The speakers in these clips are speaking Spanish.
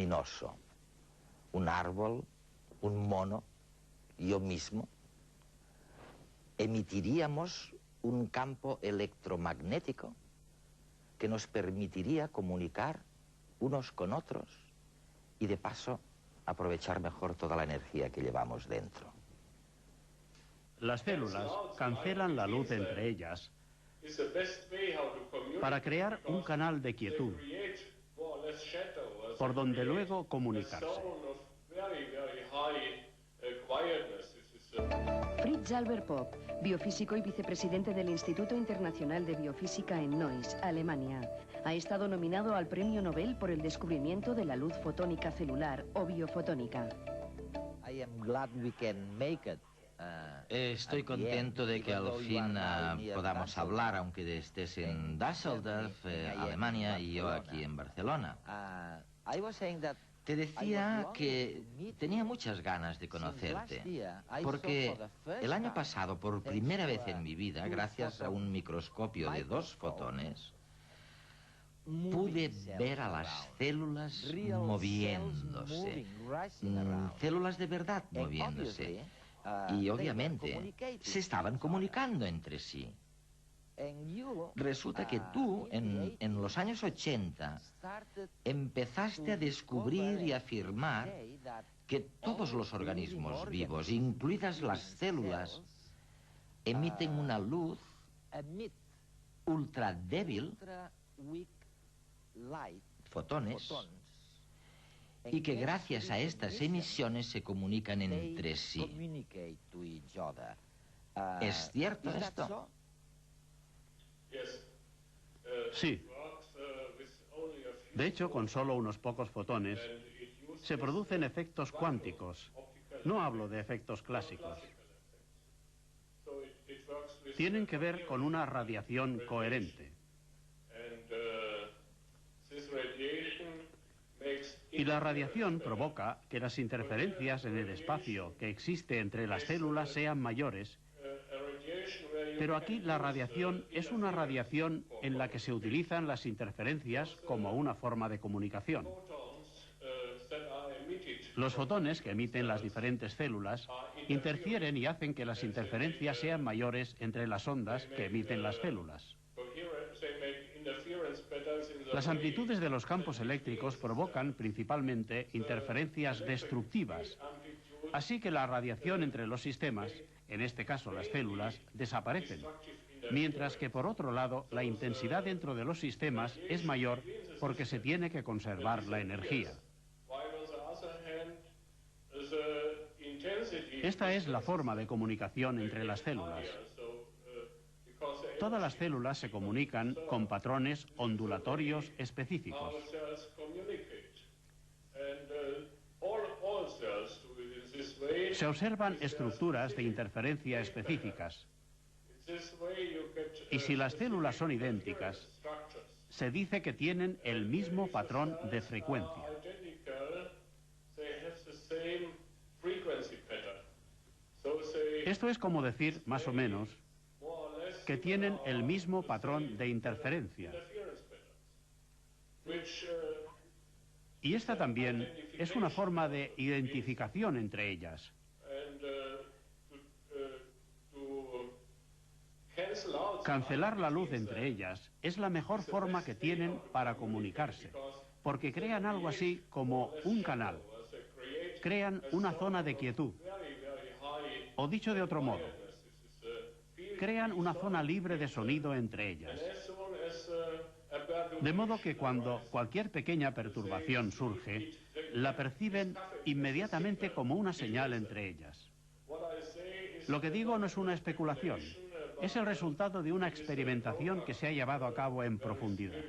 luminoso. Un árbol, un mono, yo mismo, emitiríamos un campo electromagnético que nos permitiría comunicar unos con otros y de paso aprovechar mejor toda la energía que llevamos dentro. Las células cancelan la luz entre ellas para crear un canal de quietud por donde luego comunicarse. Fritz Albert Popp, biofísico y vicepresidente del Instituto Internacional de Biofísica en Neuss, Alemania, ha estado nominado al Premio Nobel por el descubrimiento de la luz fotónica celular o biofotónica. Estoy contento de que al fin podamos hablar, aunque estés en Düsseldorf, Alemania, y yo aquí en Barcelona. Te decía que tenía muchas ganas de conocerte, porque el año pasado, por primera vez en mi vida, gracias a un microscopio de 2 fotones, pude ver a las células moviéndose, células de verdad moviéndose, y obviamente se estaban comunicando entre sí. Resulta que tú, en los años 80, empezaste a descubrir y afirmar que todos los organismos vivos, incluidas las células, emiten una luz ultra débil, fotones, y que gracias a estas emisiones se comunican entre sí. ¿Es cierto esto? Sí. De hecho, con solo unos pocos fotones se producen efectos cuánticos. No hablo de efectos clásicos. Tienen que ver con una radiación coherente. Y la radiación provoca que las interferencias en el espacio que existe entre las células sean mayores. Pero aquí la radiación es una radiación en la que se utilizan las interferencias como una forma de comunicación. Los fotones que emiten las diferentes células interfieren y hacen que las interferencias sean mayores entre las ondas que emiten las células. Las amplitudes de los campos eléctricos provocan principalmente interferencias destructivas, así que la radiación entre los sistemas, en este caso las células, desaparecen, mientras que por otro lado la intensidad dentro de los sistemas es mayor porque se tiene que conservar la energía. Esta es la forma de comunicación entre las células. Todas las células se comunican con patrones ondulatorios específicos. Se observan estructuras de interferencia específicas. Y si las células son idénticas, se dice que tienen el mismo patrón de frecuencia. Esto es como decir, más o menos, que tienen el mismo patrón de interferencia. Y esta también es una forma de identificación entre ellas. Cancelar la luz entre ellas es la mejor forma que tienen para comunicarse, porque crean algo así como un canal. Crean una zona de quietud. O dicho de otro modo, crean una zona libre de sonido entre ellas. De modo que cuando cualquier pequeña perturbación surge, la perciben inmediatamente como una señal entre ellas. Lo que digo no es una especulación, es el resultado de una experimentación que se ha llevado a cabo en profundidad.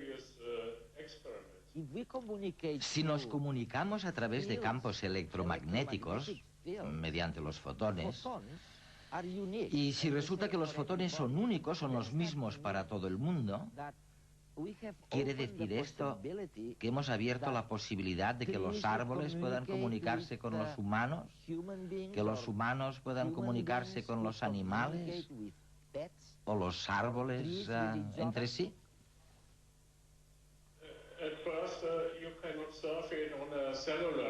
Si nos comunicamos a través de campos electromagnéticos, mediante los fotones, y si resulta que los fotones son únicos, son los mismos para todo el mundo, ¿quiere decir esto que hemos abierto la posibilidad de que los árboles puedan comunicarse con los humanos? ¿Que los humanos puedan comunicarse con los animales? ¿O los árboles entre sí?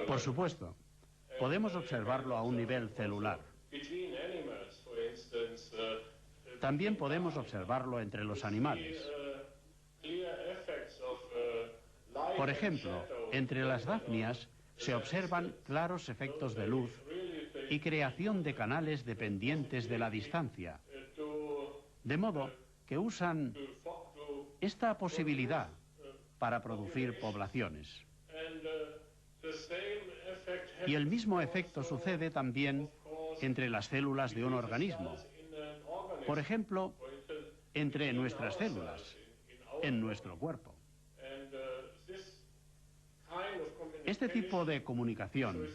Por supuesto, podemos observarlo a un nivel celular. También podemos observarlo entre los animales. Por ejemplo, entre las dafnias se observan claros efectos de luz y creación de canales dependientes de la distancia, de modo que usan esta posibilidad para producir poblaciones. Y el mismo efecto sucede también entre las células de un organismo. Por ejemplo, entre nuestras células, en nuestro cuerpo. Este tipo de comunicación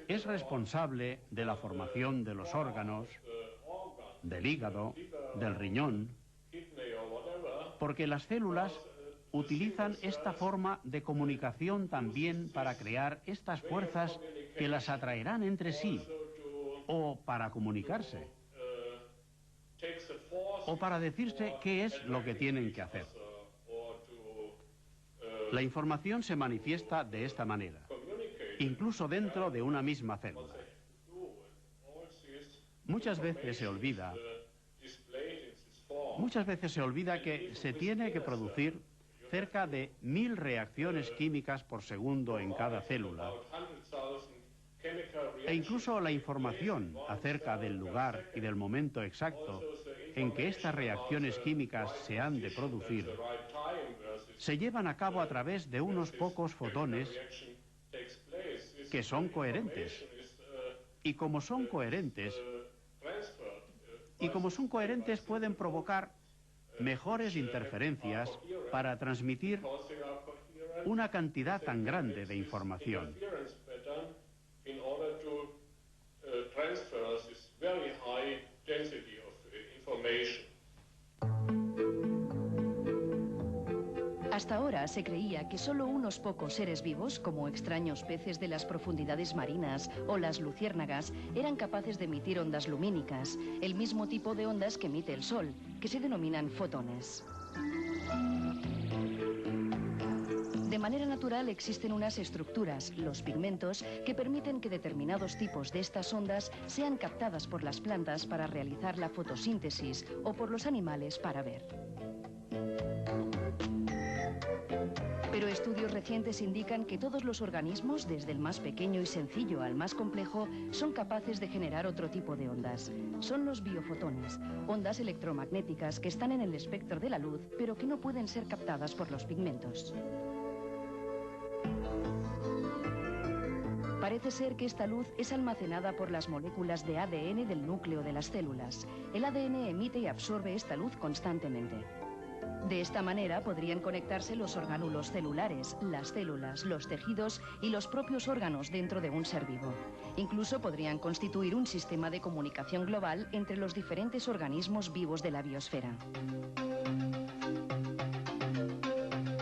es responsable de la formación de los órganos, del hígado, del riñón, porque las células utilizan esta forma de comunicación también para crear estas fuerzas que las atraerán entre sí, o para comunicarse, o para decirse qué es lo que tienen que hacer. La información se manifiesta de esta manera, incluso dentro de una misma célula. Muchas veces se olvida que se tiene que producir cerca de 1000 reacciones químicas por segundo en cada célula. E incluso la información acerca del lugar y del momento exacto en que estas reacciones químicas se han de producir se llevan a cabo a través de unos pocos fotones que son coherentes. Y como son coherentes pueden provocar mejores interferencias para transmitir una cantidad tan grande de información. Hasta ahora se creía que solo unos pocos seres vivos, como extraños peces de las profundidades marinas o las luciérnagas, eran capaces de emitir ondas lumínicas, el mismo tipo de ondas que emite el Sol, que se denominan fotones. De manera natural existen unas estructuras, los pigmentos, que permiten que determinados tipos de estas ondas sean captadas por las plantas para realizar la fotosíntesis o por los animales para ver. Pero estudios recientes indican que todos los organismos, desde el más pequeño y sencillo al más complejo, son capaces de generar otro tipo de ondas. Son los biofotones, ondas electromagnéticas que están en el espectro de la luz, pero que no pueden ser captadas por los pigmentos. Parece ser que esta luz es almacenada por las moléculas de ADN del núcleo de las células. El ADN emite y absorbe esta luz constantemente. De esta manera podrían conectarse los orgánulos celulares, las células, los tejidos y los propios órganos dentro de un ser vivo. Incluso podrían constituir un sistema de comunicación global entre los diferentes organismos vivos de la biosfera.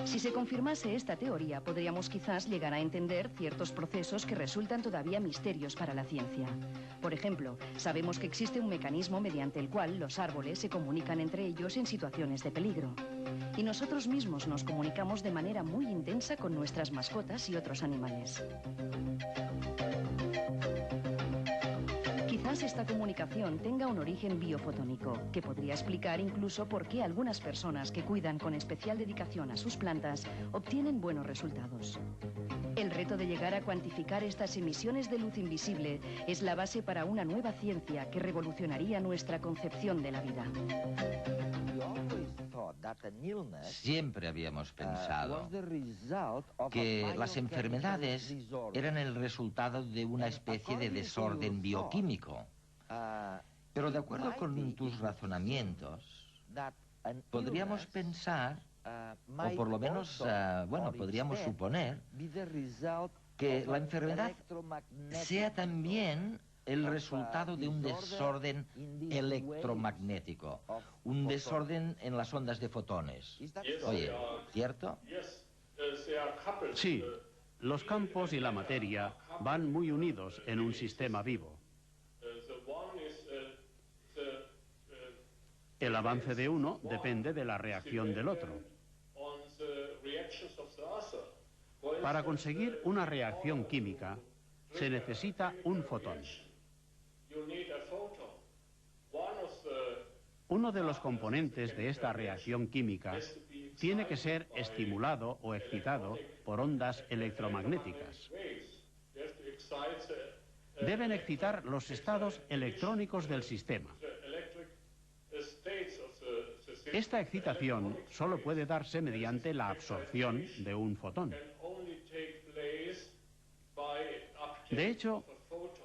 Si se confirmase esta teoría, podríamos quizás llegar a entender ciertos procesos que resultan todavía misterios para la ciencia. Por ejemplo, sabemos que existe un mecanismo mediante el cual los árboles se comunican entre ellos en situaciones de peligro. Y nosotros mismos nos comunicamos de manera muy intensa con nuestras mascotas y otros animales. Quizás esta comunicación tenga un origen biofotónico, que podría explicar incluso por qué algunas personas que cuidan con especial dedicación a sus plantas obtienen buenos resultados. El reto de llegar a cuantificar estas emisiones de luz invisible es la base para una nueva ciencia que revolucionaría nuestra concepción de la vida. Siempre habíamos pensado que las enfermedades eran el resultado de una especie de desorden bioquímico. Pero de acuerdo con tus razonamientos, podríamos pensar, o por lo menos, podríamos suponer, que la enfermedad sea también el resultado de un desorden electromagnético, un desorden en las ondas de fotones. Oye, ¿cierto? Sí, los campos y la materia van muy unidos en un sistema vivo. El avance de uno depende de la reacción del otro. Para conseguir una reacción química se necesita un fotón. Uno de los componentes de esta reacción química tiene que ser estimulado o excitado por ondas electromagnéticas. Deben excitar los estados electrónicos del sistema. Esta excitación solo puede darse mediante la absorción de un fotón. De hecho,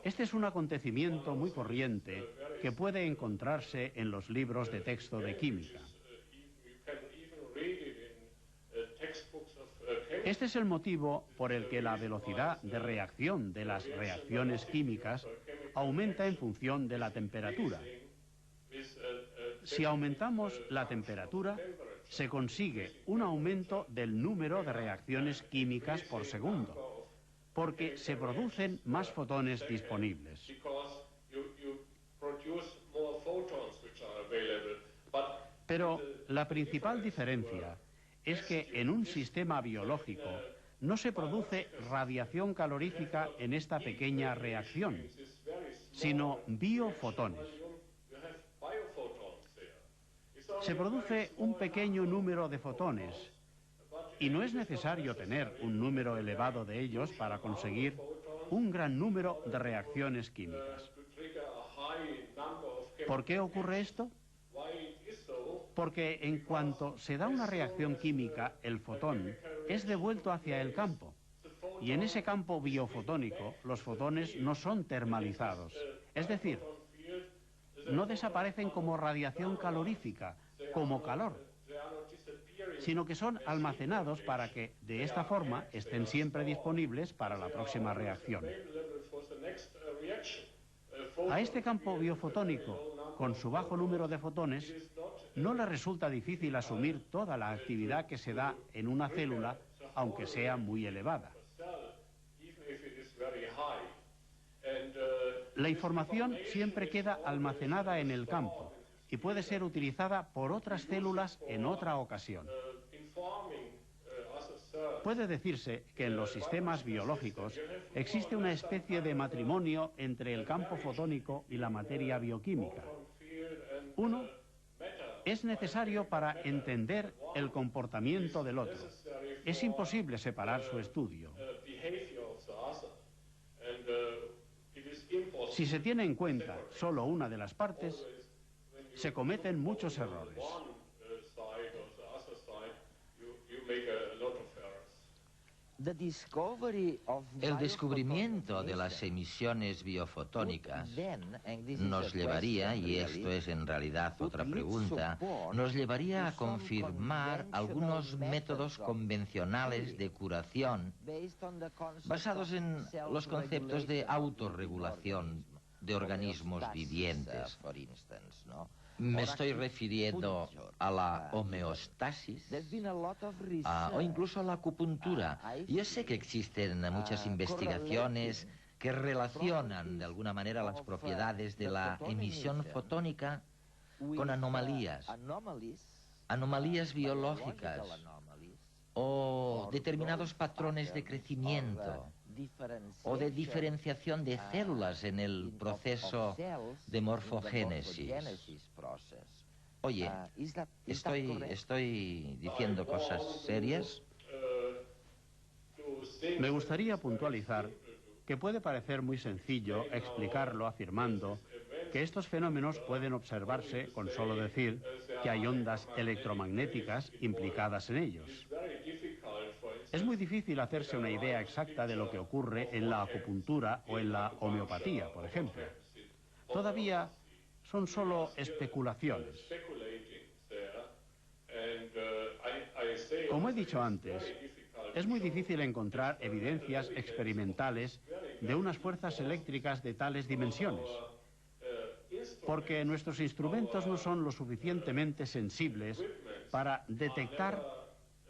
este es un acontecimiento muy corriente que puede encontrarse en los libros de texto de química. Este es el motivo por el que la velocidad de reacción de las reacciones químicas aumenta en función de la temperatura. Si aumentamos la temperatura, se consigue un aumento del número de reacciones químicas por segundo, porque se producen más fotones disponibles. Pero la principal diferencia es que en un sistema biológico no se produce radiación calorífica en esta pequeña reacción, sino biofotones. Se produce un pequeño número de fotones y no es necesario tener un número elevado de ellos para conseguir un gran número de reacciones químicas. ¿Por qué ocurre esto? Porque en cuanto se da una reacción química, el fotón es devuelto hacia el campo. Y en ese campo biofotónico, los fotones no son termalizados. Es decir, no desaparecen como radiación calorífica, como calor, sino que son almacenados para que, de esta forma, estén siempre disponibles para la próxima reacción. A este campo biofotónico, con su bajo número de fotones, no le resulta difícil asumir toda la actividad que se da en una célula, aunque sea muy elevada. La información siempre queda almacenada en el campo y puede ser utilizada por otras células en otra ocasión. Puede decirse que en los sistemas biológicos existe una especie de matrimonio entre el campo fotónico y la materia bioquímica. Uno es necesario para entender el comportamiento del otro. Es imposible separar su estudio. Si se tiene en cuenta solo una de las partes, se cometen muchos errores. El descubrimiento de las emisiones biofotónicas nos llevaría, y esto es en realidad otra pregunta, nos llevaría a confirmar algunos métodos convencionales de curación basados en los conceptos de autorregulación de organismos vivientes. Me estoy refiriendo a la homeostasis o incluso a la acupuntura. Yo sé que existen muchas investigaciones que relacionan de alguna manera las propiedades de la emisión fotónica con anomalías biológicas o determinados patrones de crecimiento o de diferenciación de células en el proceso de morfogénesis. Oye, ¿estoy diciendo cosas serias? Me gustaría puntualizar que puede parecer muy sencillo explicarlo afirmando que estos fenómenos pueden observarse con solo decir que hay ondas electromagnéticas implicadas en ellos. Es muy difícil hacerse una idea exacta de lo que ocurre en la acupuntura o en la homeopatía, por ejemplo. Todavía son solo especulaciones. Como he dicho antes, es muy difícil encontrar evidencias experimentales de unas fuerzas eléctricas de tales dimensiones, porque nuestros instrumentos no son lo suficientemente sensibles para detectar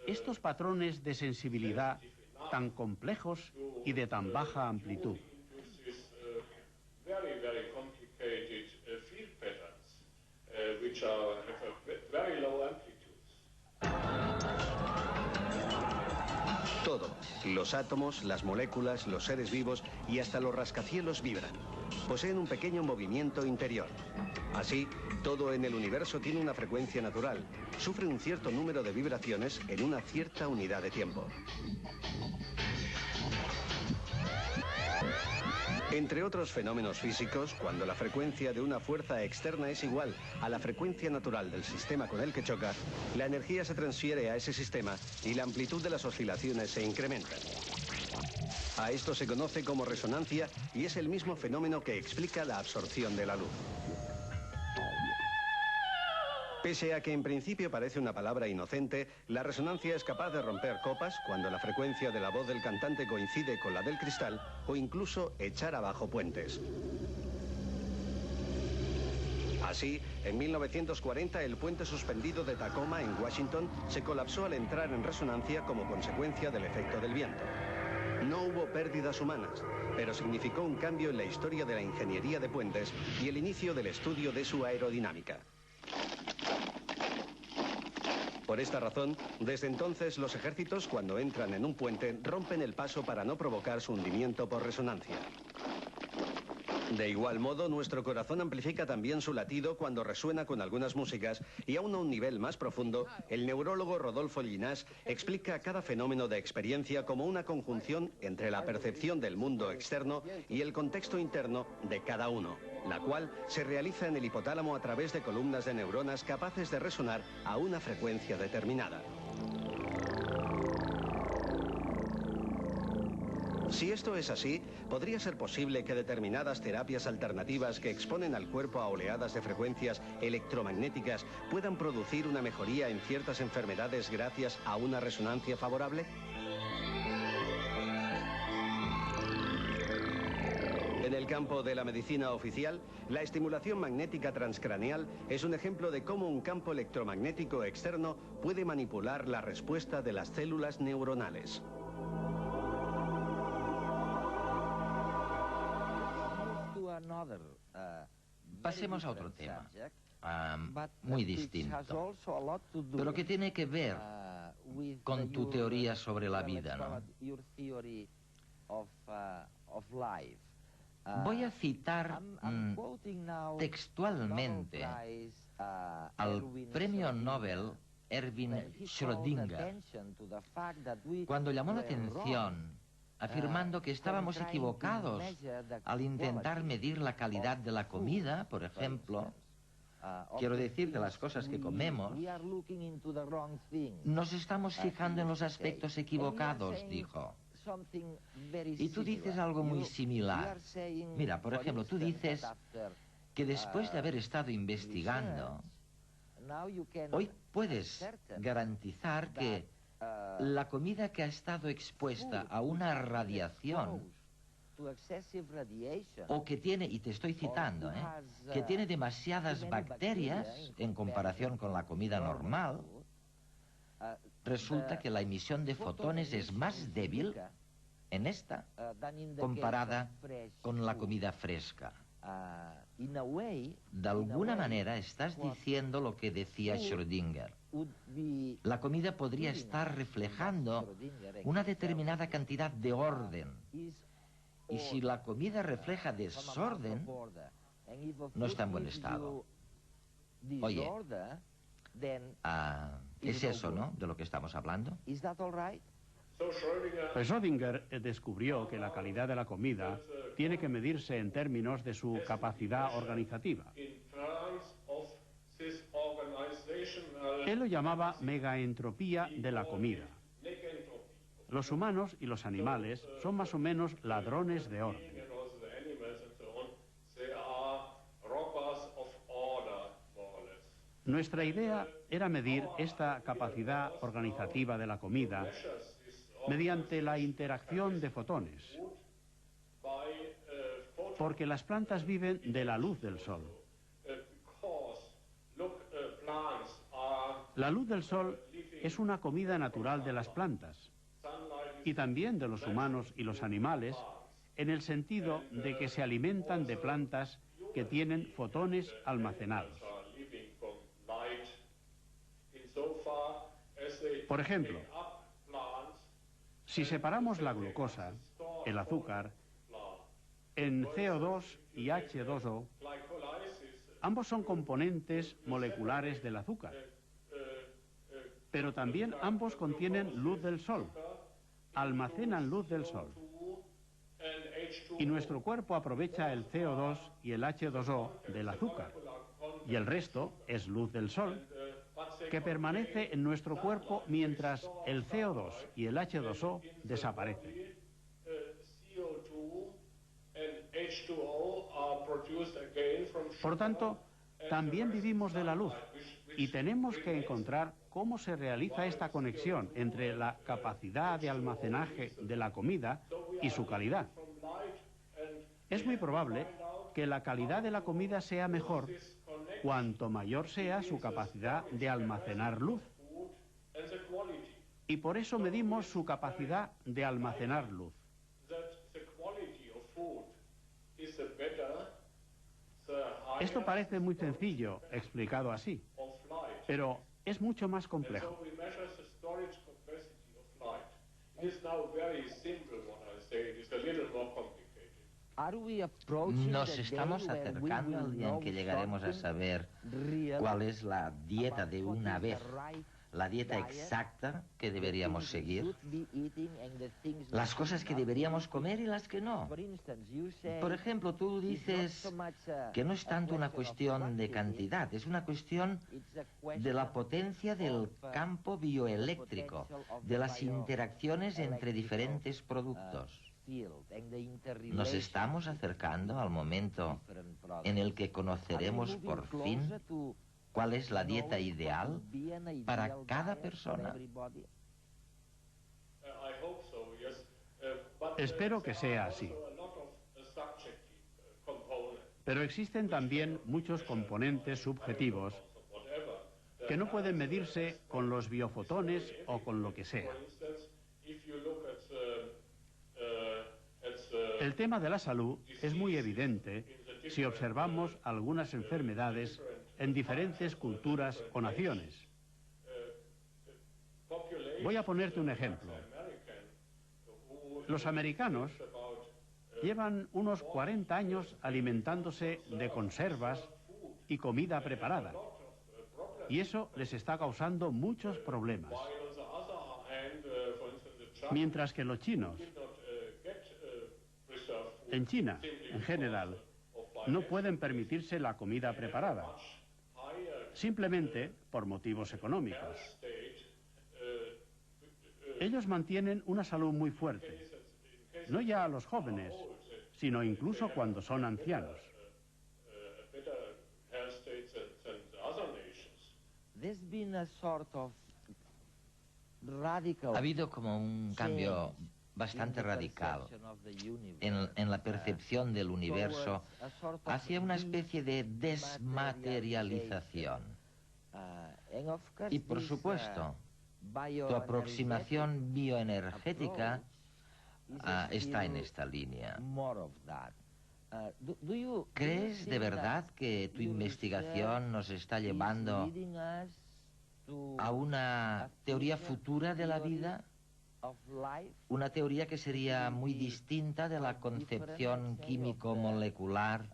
estos patrones de sensibilidad tan complejos y de tan baja amplitud. Todo, los átomos, las moléculas, los seres vivos y hasta los rascacielos vibran. Poseen un pequeño movimiento interior. Así, todo en el universo tiene una frecuencia natural. Sufre un cierto número de vibraciones en una cierta unidad de tiempo. Entre otros fenómenos físicos, cuando la frecuencia de una fuerza externa es igual a la frecuencia natural del sistema con el que choca, la energía se transfiere a ese sistema y la amplitud de las oscilaciones se incrementa. A esto se conoce como resonancia y es el mismo fenómeno que explica la absorción de la luz. Pese a que en principio parece una palabra inocente, la resonancia es capaz de romper copas cuando la frecuencia de la voz del cantante coincide con la del cristal o incluso echar abajo puentes. Así, en 1940 el puente suspendido de Tacoma en Washington se colapsó al entrar en resonancia como consecuencia del efecto del viento. No hubo pérdidas humanas, pero significó un cambio en la historia de la ingeniería de puentes y el inicio del estudio de su aerodinámica. Por esta razón, desde entonces los ejércitos, cuando entran en un puente, rompen el paso para no provocar su hundimiento por resonancia. De igual modo, nuestro corazón amplifica también su latido cuando resuena con algunas músicas y aún a un nivel más profundo, el neurólogo Rodolfo Llinás explica cada fenómeno de experiencia como una conjunción entre la percepción del mundo externo y el contexto interno de cada uno, la cual se realiza en el hipotálamo a través de columnas de neuronas capaces de resonar a una frecuencia determinada. Si esto es así, podría ser posible que determinadas terapias alternativas que exponen al cuerpo a oleadas de frecuencias electromagnéticas puedan producir una mejoría en ciertas enfermedades gracias a una resonancia favorable. En el campo de la medicina oficial, la estimulación magnética transcraneal es un ejemplo de cómo un campo electromagnético externo puede manipular la respuesta de las células neuronales. Pasemos a otro tema, muy distinto, pero que tiene que ver con tu teoría sobre la vida, ¿no? Voy a citar textualmente al premio Nobel Erwin Schrödinger, cuando llamó la atención afirmando que estábamos equivocados al intentar medir la calidad de la comida, por ejemplo, quiero decir, de las cosas que comemos, nos estamos fijando en los aspectos equivocados, dijo. Y tú dices algo muy similar. Mira, por ejemplo, tú dices que después de haber estado investigando, hoy puedes garantizar que la comida que ha estado expuesta a una radiación o que tiene, y te estoy citando, que tiene demasiadas bacterias en comparación con la comida normal, resulta que la emisión de fotones es más débil en esta comparada con la comida fresca. De alguna manera estás diciendo lo que decía Schrödinger. La comida podría estar reflejando una determinada cantidad de orden. Y si la comida refleja desorden, no está en buen estado. Oye, es eso, ¿no?, de lo que estamos hablando. Schrödinger descubrió que la calidad de la comida tiene que medirse en términos de su capacidad organizativa. Él lo llamaba megaentropía de la comida. Los humanos y los animales son más o menos ladrones de orden. Nuestra idea era medir esta capacidad organizativa de la comida mediante la interacción de fotones, porque las plantas viven de la luz del sol. La luz del sol es una comida natural de las plantas y también de los humanos y los animales, en el sentido de que se alimentan de plantas que tienen fotones almacenados. Por ejemplo, Si separamos la glucosa, el azúcar, en CO2 y H2O, ambos son componentes moleculares del azúcar. Pero también ambos contienen luz del sol, almacenan luz del sol. Y nuestro cuerpo aprovecha el CO2 y el H2O del azúcar. Y el resto es luz del sol, que permanece en nuestro cuerpo mientras el CO2 y el H2O desaparecen. Por tanto, también vivimos de la luz y tenemos que encontrar cómo se realiza esta conexión entre la capacidad de almacenaje de la comida y su calidad. Es muy probable que la calidad de la comida sea mejor cuanto mayor sea su capacidad de almacenar luz. Y por eso medimos su capacidad de almacenar luz. Esto parece muy sencillo, explicado así, pero es mucho más complejo. Nos estamos acercando al día en que llegaremos a saber cuál es la dieta de una vez, la dieta exacta que deberíamos seguir, las cosas que deberíamos comer y las que no. Por ejemplo, tú dices que no es tanto una cuestión de cantidad, es una cuestión de la potencia del campo bioeléctrico, de las interacciones entre diferentes productos. Nos estamos acercando al momento en el que conoceremos por fin cuál es la dieta ideal para cada persona. Espero que sea así. Pero existen también muchos componentes subjetivos que no pueden medirse con los biofotones o con lo que sea. El tema de la salud es muy evidente si observamos algunas enfermedades en diferentes culturas o naciones. Voy a ponerte un ejemplo. Los americanos llevan unos 40 años alimentándose de conservas y comida preparada, y eso les está causando muchos problemas. Mientras que los chinos, en China, en general, no pueden permitirse la comida preparada, simplemente por motivos económicos. Ellos mantienen una salud muy fuerte, no ya a los jóvenes, sino incluso cuando son ancianos. Ha habido como un cambio bastante radical en la percepción del universo hacia una especie de desmaterialización. Y por supuesto, tu aproximación bioenergética está en esta línea. ¿Crees de verdad que tu investigación nos está llevando a una teoría futura de la vida? Una teoría que sería muy distinta de la concepción químico-molecular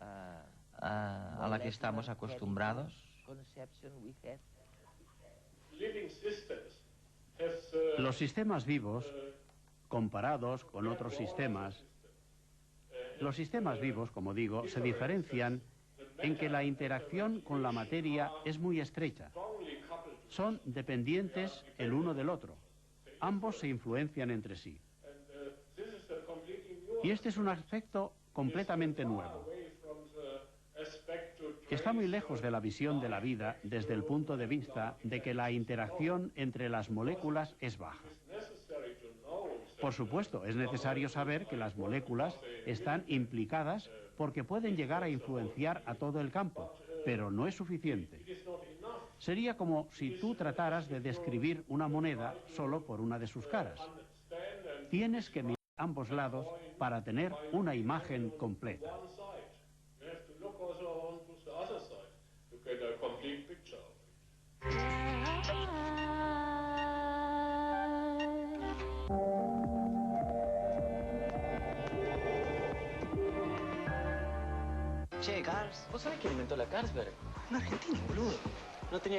a la que estamos acostumbrados. Los sistemas vivos, comparados con otros sistemas, los sistemas vivos, como digo, se diferencian en que la interacción con la materia es muy estrecha. Son dependientes el uno del otro. Ambos se influencian entre sí. Y este es un aspecto completamente nuevo. Está muy lejos de la visión de la vida desde el punto de vista de que la interacción entre las moléculas es baja. Por supuesto, es necesario saber que las moléculas están implicadas porque pueden llegar a influenciar a todo el campo, pero no es suficiente. Sería como si tú trataras de describir una moneda solo por una de sus caras. Tienes que mirar ambos lados para tener una imagen completa. Che, Cars. ¿Vos sabés quién inventó la Carlsberg? Un argentino, boludo. No tenía